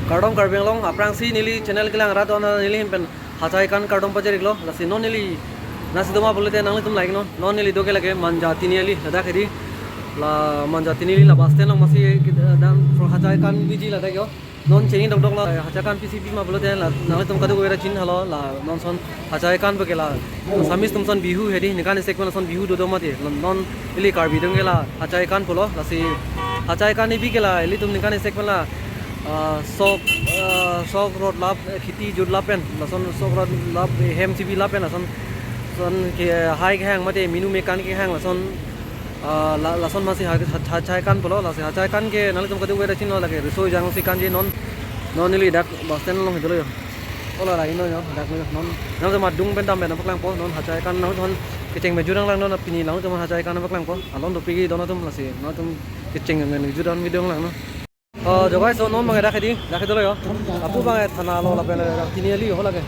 Kardom Karbenglong aprang si nili channel kilang rato na nili pen hachai kan kardom pajerik lo lasi non nili nasi doma bolete nang tum like no non nili doke lage manjati nili lada kedi la manjati nili la baste nang masih dan for hachai kan biji lada kyo non cheni dok dok la hachai kan PCB ma bolete la nang tum kadu goira chin halo la non son hachai kan bakela samis tum son bihu hedi nikan sekon son bihu do doma de non nili karbi dongela hachai kan polo lasi hachai kan ibi kela ili tum nikan sekon la sok road lap khiti jud lapen lason sok road lap hem cb lapen lason son ke hai ke hang mate minu mekan ke hang lason lason masi hachai kan polo lasi hachai kan ke nali tum kadu wera chin lo lage resoi jang si kan je non nili dak basten long hidolo yo ola ra ino yo dak non nang ma dung ben dam ben paklang po non hachai kan nang thon ke cheng me jurang lang non pini lang tum hachai kan paklang po alon do pigi don tum lasi no tum ke cheng ngen judan video lang no jogai so non mangai dakhedi dolo yo apu bangai thana lo la pele kini ali ho lage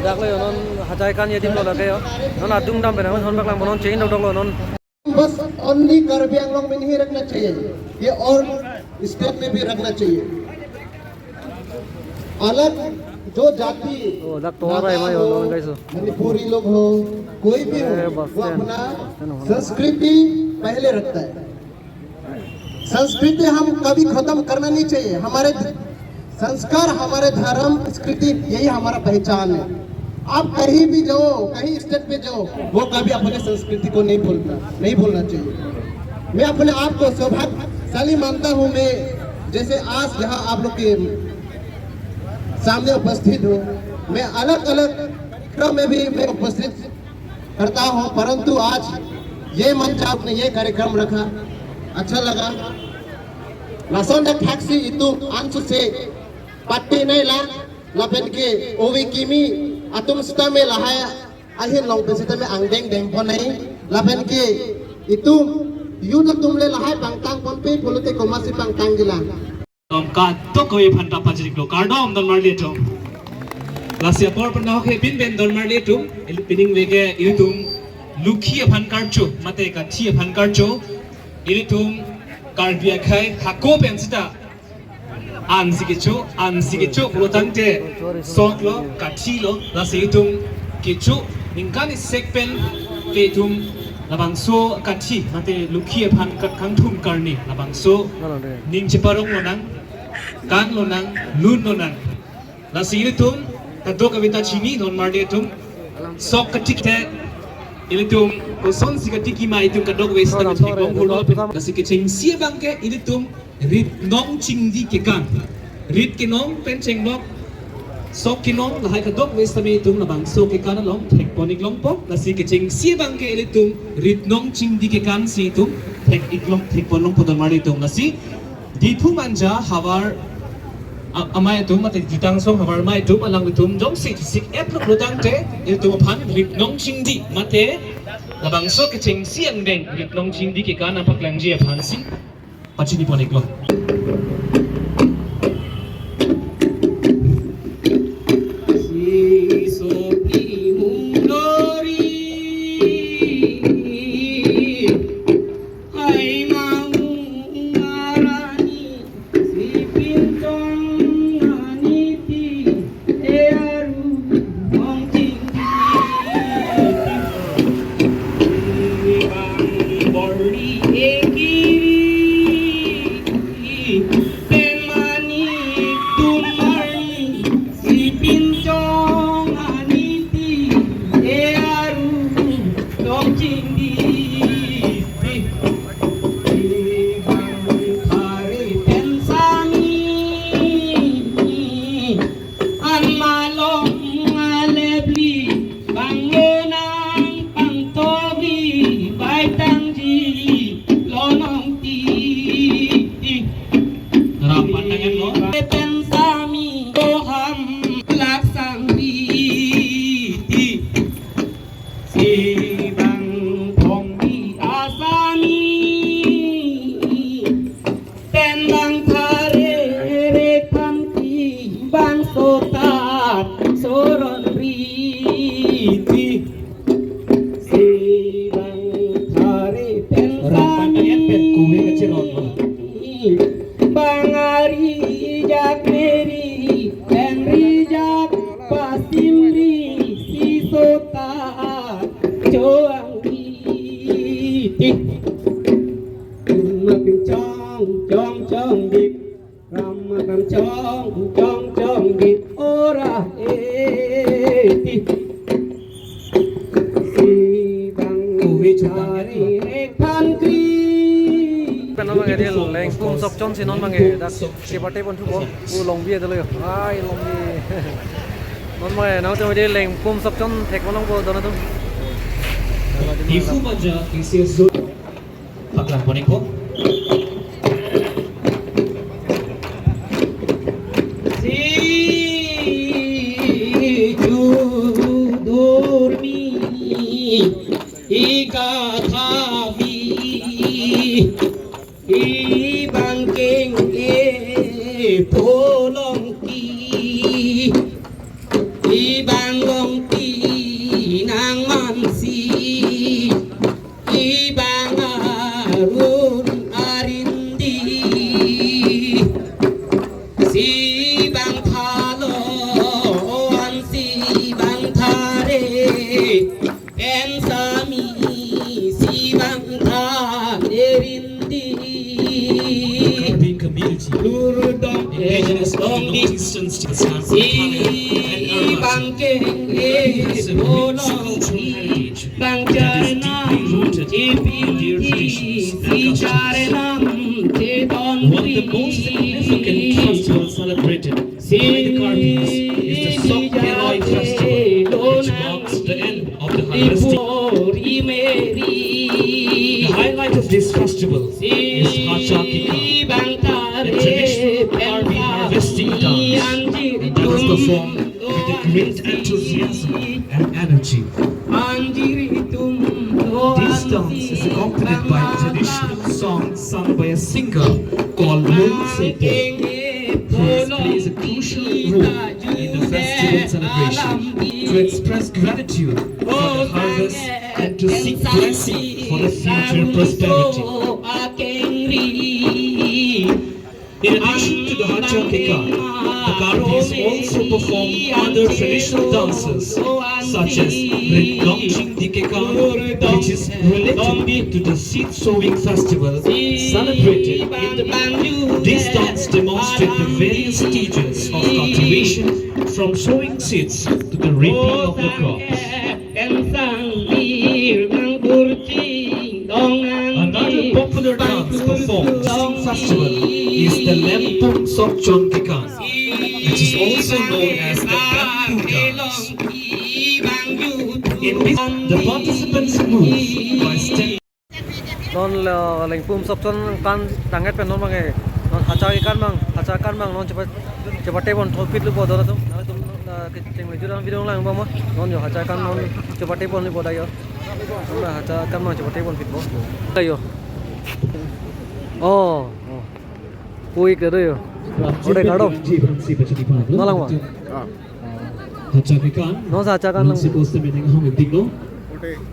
dak le non hachai kan yedim lo lage yo non adung dam bena non baklang bonon chain dok lo non बस only Karbi Anglong में नहीं रखना चाहिए, ये और state में भी रखना चाहिए। अलग जो जाति मणिपुरी लोग हो कोई भी हो वो अपना संस्कृति पहले रखता है। संस्कृति हम कभी खत्म करना नहीं चाहिए। हमारे संस्कार, हमारे धर्म, संस्कृति यही हमारा पहचान है। आप कहीं भी जाओ, कहीं स्टेट पे जाओ, वो कभी अपने संस्कृति को नहीं भूलना चाहिए। मैं अपने आप को सौभाग्यशाली मानता हूँ। मैं जैसे आज यहाँ आप लोग के सामने उपस्थित हूँ, मैं अलग अलग कार्यक्रम में भी मैं उपस्थित करता हूँ, परंतु आज ये मंच आपने ये कार्यक्रम रखा, अच्छा लगा। Larsen taxi itu ansu se pati nai la lapen ke owi kimi atum sta me lahaya ahin long pe sita me angdeng deng ponai lapen ke itu yu na tumle lahai pangtang pompe polote komasi pangtang gila ka to koi phanta pajrik lo kardom don marle to lasia por pan ho ke bin ben don marle to pining lege itum lukhi phan karcho mate ka thi phan karcho ilitum Karbi khai hako pensita ansikicho protante soklo kachilo la situm kichu ningkani sekpen ketum labangso kachi mate lukhi phan kangthum karni labangso ningchiparong lonang kan lonang lun lonang la situm tado kavita chini non mardetum sok katikte ilitum koson sikatiki ma itum kadog wes na tekong hulo kasi kecheng sia bangke ilitum rit nong chingdi ke kan rit ke nong pen cheng nok sok ke nong lahai kadog wes na itum na bang so ke kan long tek ponik long po kasi kecheng sia bangke ilitum rit nong chingdi ke kan si itum tek iklong tek ponong po don mari itum nasi dipu manja hawar amai itum mate ditang song hawar mai itum alang itum jong sik eplok lutang te itum phan rit nong chingdi mate labangso ke cheng siang deng rit nong chingdi ke kana paklang ji phan si pachini ponik lo ti mà cầm chong đi ram mà cầm chong đi ora ti si bang chari ekhan kri เป็นน้องบางเดียแรงกุ้มซอกจอนสิน้องบางเดียดักเก็บปาเต้บนทุกคนกูลงเบียดเลยไอ้ลงเบียน้องบางเดียน้องจะไม่ได้แรงกุ้มซอกจอนเทควันน้องโบตอนนั้นทุก Ifu manja isi zul paklah boneko. Si tu dormi ika thavi i bangkeng e polong ti i banglong ti nang mansi i bangarun arindi si bang thalo an si bang thare en sami si bang tharindi Karbi community. lurdong Indigenous long di distance to San si and bangkeng e has a rich polong cultural heritage bang that is charna deeply rooted in their traditions si and customs. charanam te don One of the most significant festivals celebrated by the Karbis is the Sok Peroi festival, which marks the end of the harvesting. The highlight of this festival is Hachakika, the traditional Karbi harvesting dance that is performed with a great enthusiasm and energy. This dance is accompanied by a traditional song sung by a singer called Lung Sepo. This plays a crucial role in the festival celebration to express gratitude for the harvest and to seek blessing for the future prosperity. In addition to the Hachakika, the Karbis also perform other traditional dances such as Rinlongching Dikeka, which is related to the seed sowing festival celebrated in the Bandu. This dance demonstrates the various stages of cultivation from sowing seeds to the reaping of the crops. Another popular dance performed during festival is the Lempung Sokchon Kikan, which is also known as the bamboo dance. In this, the participants move by stepping. นอนแหล่งปุ่มซอกจอนการต่างกันเป็นน้องบางเดียนอนหาจากกันบ้างนอนจะไปเตะบอลทอปิดหรือเปล่าตอนนั้นทุกนั่นตุ้มเจ๋งเลยจุดนั้นวิดีโอล่างบ้างมั้ยนอนอยู่หาจากกันนอนจะไปเตะบอลหรือเปล่าได้เยอะนอนหาจากกันนอนจะไปเตะบอลผิดบ่ได้เยอะอ๋อคุยกันได้เยอะudah kado nalang wa Hachakikan, no sa cha kan lang supposed to be hong digno.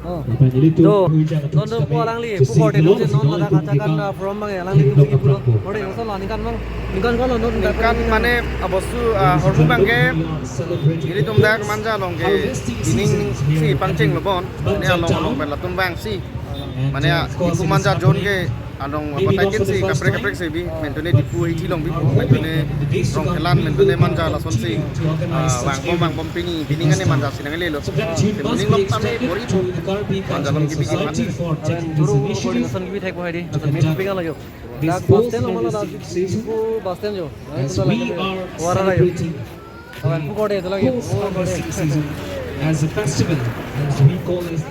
oh Apa jadi tu? do non po lang li pu ko de non non ada kaca kan from bang lang li tu pulo ode no sa ni kan bang ni kan kalau non kan mane abosu hormu bangke jadi tumdak manja longke ining si pancing lobon ne along ben latum bang si mane iku manja jon ke anong patakin si kaprek si bi mentone dipu hiji long bi mentone rong kelan mentone manja la son si bang bom pingi biningan ne manja sinang lelo bining lom tame bori manja long ki bikin man juru ko de son bi thek bo di me pinga la yo dak basten lo mala dak bu basten jo As we are celebrating awan pu ko de to lagi post-harvesting season as a festival, as we call it.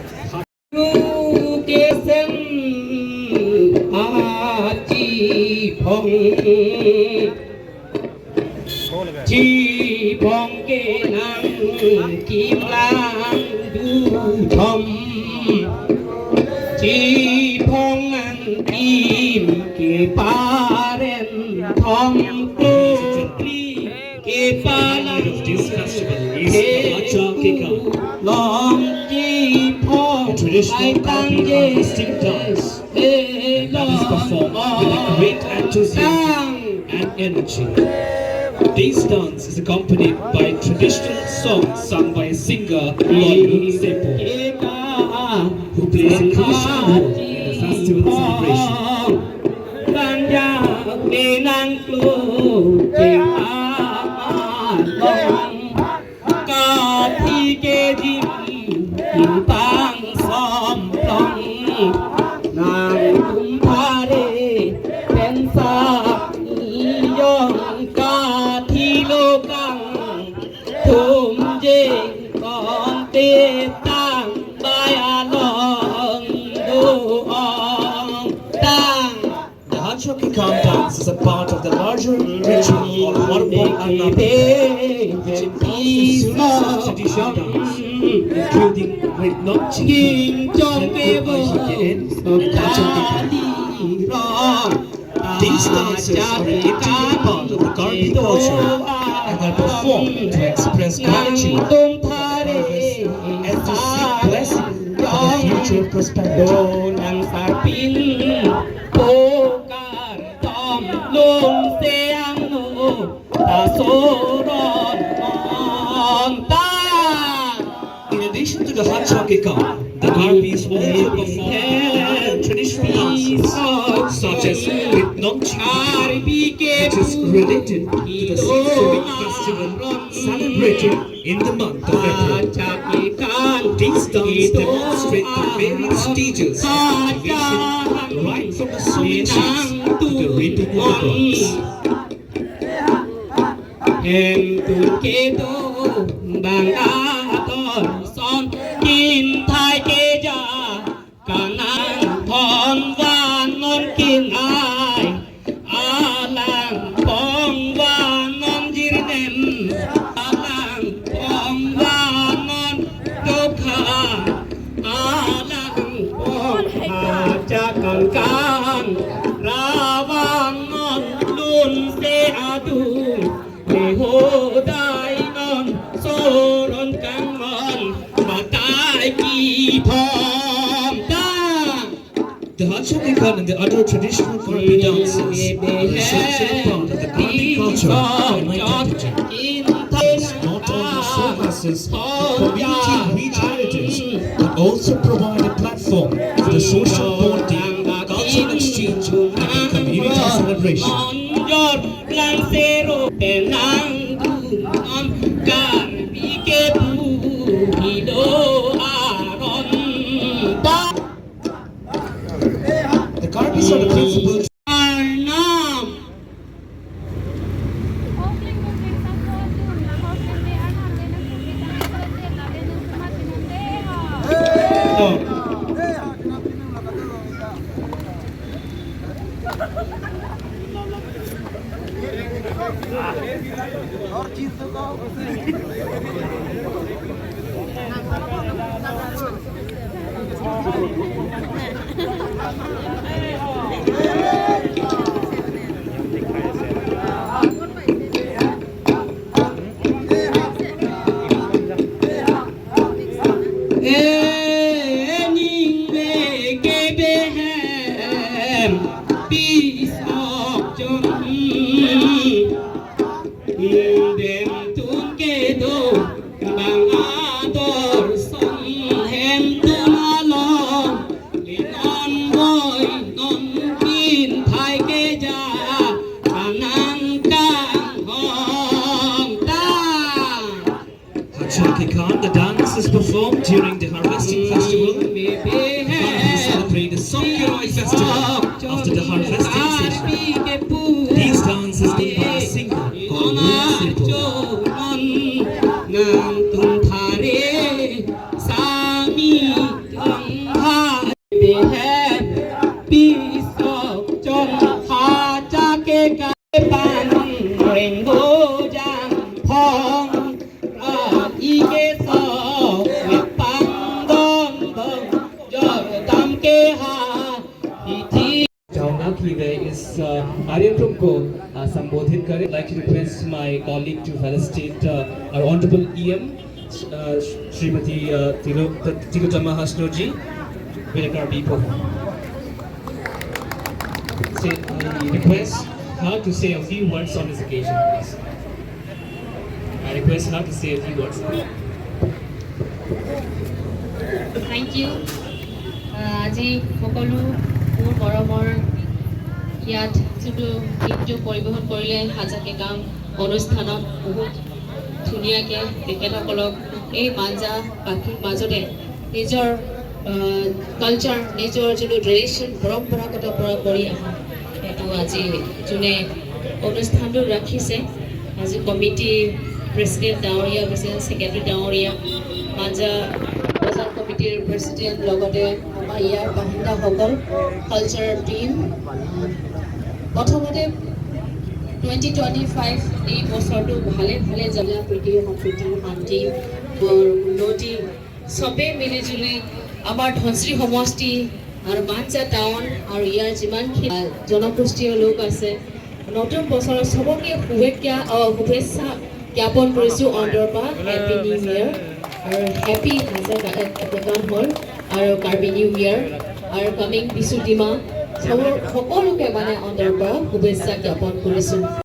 Chi phong ke nang kim lang du thom chi phong an kim ke paren thom tu kli ke palang This festival is the Hachakika, long chi phong a traditional Karbi harvesting dance that is performed with a great enthusiasm and energy. This dance is accompanied by traditional songs sung by a singer called Lung Sepo, who plays a crucial role in the festival celebration. บ้านยาเมนังกลูเจียงอาลองกาที่เกจิมหินปังซ้อมปลองนางกุมภาเรเป็นสาวยองกาที่โลกังทุ่มเจงก่อนเตตั้งบายอาลองดูอองตั้ง The Hanchokikan dance is a part of the larger ritual of Warpong Annabe, which involves the Surisha traditional dance, including Ritnokchi, ยิงจงเกบ NYGKN, and Hanchokikan. These dances are an integral part of the Karbi culture and are performed to express gratitude for harvest and to seek blessing for the future โด prosperity. นังสาปินโปการตอมลงเสียงโนตาโซรอนมองตา In addition to the Hanchokikan, the Karbis also perform traditional dances such as Ritnokchi, อาริบีเก which is related to the Sisovik festival celebrated in the month of April. จากเหตุการณ์ These dances demonstrate the various stages of cultivation, right from the sowing seeds to the reaping of the crops. แห่งตุนเกโตบางอาตอนซ้อนกินไทยเกจากานังพรวานนนกินอายอาลังปองวานนนจิรเนมอาลังปองวานนนโยคาอาลังปองหาจากกันราวานนนลุนเสอาดูเมโหได้นอนโซรอนกังมันมาตายกี่พร้อมตา The Hanchokikan and the other traditional Karbi dances are an essential part of the Karbi culture and identity. This not only showcases community reach heritage, but also provide a platform for the social bonding, cultural exchange, and community celebration. ยอดลังเซโรแต่นางดูนอนการบีเกปูฮิโดอารอนตา The Karbis are the principal อาน้ Kopling-kopling sa photo na kopling natin ang kumita ng natin ng sumasinandeho. ำ เอ็นิงเวเกเบแฮมปีสอกจนเดมตุนเกโดบางอาดอร์ซอนแฮมตุนาลองลินออนวอยนอนกินไทยเกจาอานังกังฮองตา Hanchokikan, the dance is performed during the harvesting festival. The Karbis celebrate the Songkiroi festival after the harvesting season. These dances done by a singer called Sipo. นางตุนทาเรสามีจังหาเบแฮปีสอกจงหาจากเกกาปันเร่งโบจังพองอาอีเกสอเวปังดอนดงยอดตามเกหาพิธี Now today is Aryan Tumko Sambodhit Kare. I'd like to request my colleague to felicitate our Honorable EM, Srimati Tilotama Hasnoji, with a Karbi perform. I request her to say a few words on this occasion, please. I request her to say a few words. Thank you. আজি সকলো মোৰ মৰমৰ ইয়াত যোনটো গীতটো পৰিৱেশন কৰিলে হাজাকে কাম অনুষ্ঠানত বহুত ধুনীয়াকৈ তেখেতসকলক এই মাঞ্জা পাখিৰ মাজতে নিজৰ কালচাৰ নিজৰ যোনটো ট্ৰেডিশ্যন পৰম্পৰাগত পৰা কৰি আহা সেইটো আজি যোনে অনুষ্ঠানটো ৰাখিছে আজি কমিটি প্ৰেছিডেণ্ট ডাঙৰীয়া প্ৰেছিডেণ্ট ছেক্ৰেটাৰী ডাঙৰীয়া মাঞ্জা বজাৰ কমিটিৰ প্ৰেছিডেণ্ট লগতে আমাৰ ইয়াৰ বাসিন্দাসকল কালচাৰেল টীম প্ৰথমতে 2025 এই বছৰটো ভালে ভালে জিলা প্ৰীতি সম্প্ৰীতি শান্তি উন্নতি চবেই মিলি জুলি আমাৰ ধনশ্ৰী সমষ্টি আৰু মাঞ্জা টাউন আৰু ইয়াৰ যিমানখিনি জনগোষ্ঠীয় লোক আছে নতুন বছৰৰ চবকে শুভেচ্ছা জ্ঞাপন কৰিছোঁ অন্তৰৰ পৰা হেপী নিউ ইয়েৰ আৰু হেপী হাজাৰ হ'ল আৰু কাৰ্বি নিউ ইয়েৰ আৰু কামিং বিচু ডিমা সকলোকে মানে অন্তৰৰ পৰা শুভেচ্ছা জ্ঞাপন কৰিছোঁ।